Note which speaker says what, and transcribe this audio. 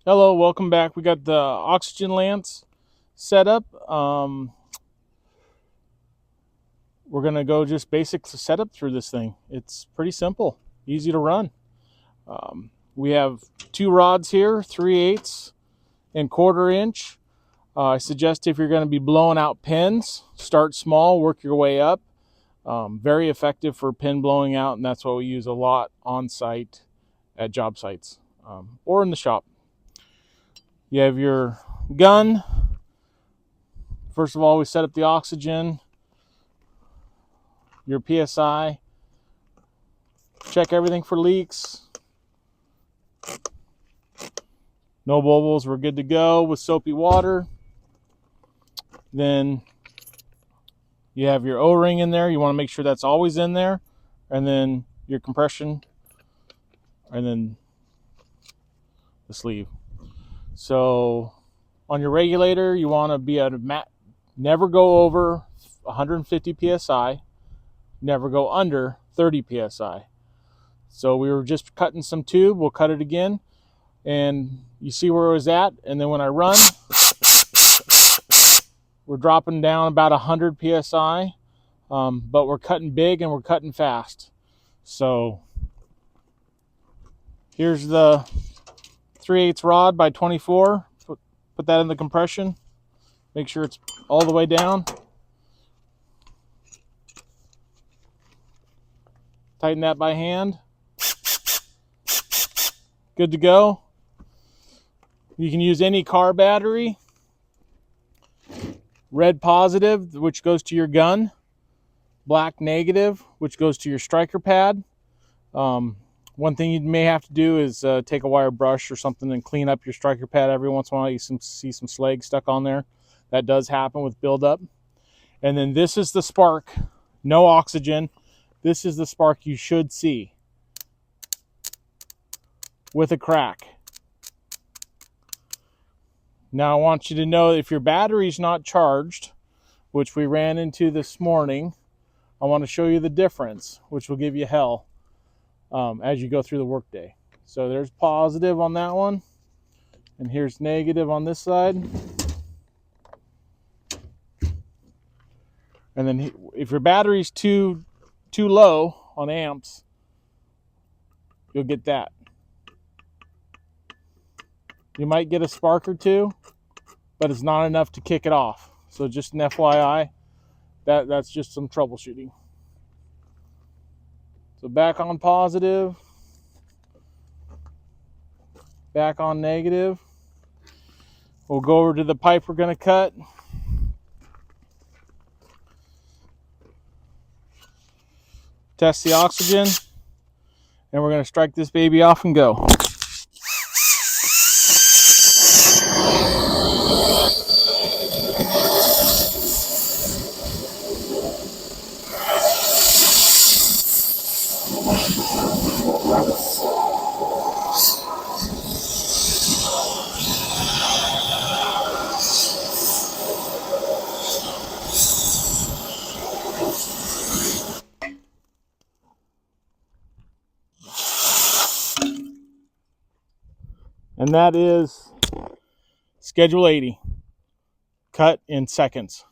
Speaker 1: Hello, welcome back. We got the Oxylance set up. We're gonna go just basic setup through this thing. It's pretty simple, easy to run. We have two rods here, 3/8 and 1/4 inch. I suggest if you're going to be blowing out pins, start small, work your way up. Very effective for pin blowing out, and that's what we use a lot on site at job sites or in the shop. You have your gun. First of all, we set up the oxygen, your PSI, check everything for leaks. No bubbles, we're good to go with soapy water. Then you have your O-ring in there. You want to make sure that's always in there. And then your compression, and then the sleeve. So on your regulator, you want to be at a never go over 150 psi, never go under 30 psi. So we were just cutting some tube. We'll cut it again, and you see where it was at. And then when I run, we're dropping down about 100 psi, but we're cutting big and we're cutting fast. So here's the 3/8 rod by 24. Put that in the compression. Make sure it's all the way down. Tighten that by hand. Good to go. You can use any car battery. Red positive, which goes to your gun. Black negative, which goes to your striker pad. One thing you may have to do is take a wire brush or something and clean up your striker pad every once in a while. You see some slag stuck on there. That does happen with buildup. And then this is the spark. No oxygen. This is the spark you should see with a crack. Now I want you to know if your battery's not charged, which we ran into this morning, I want to show you the difference, which will give you hell as you go through the workday. So there's positive on that one, and here's negative on this side. And then if your battery's too low on amps, you'll get that. You might get a spark or two, but it's not enough to kick it off. So just an FYI, that's just some troubleshooting. So back on positive, back on negative. We'll go over to the pipe we're going to cut. Test the oxygen, and we're going to strike this baby off and go. And that is Schedule 80, cut in seconds.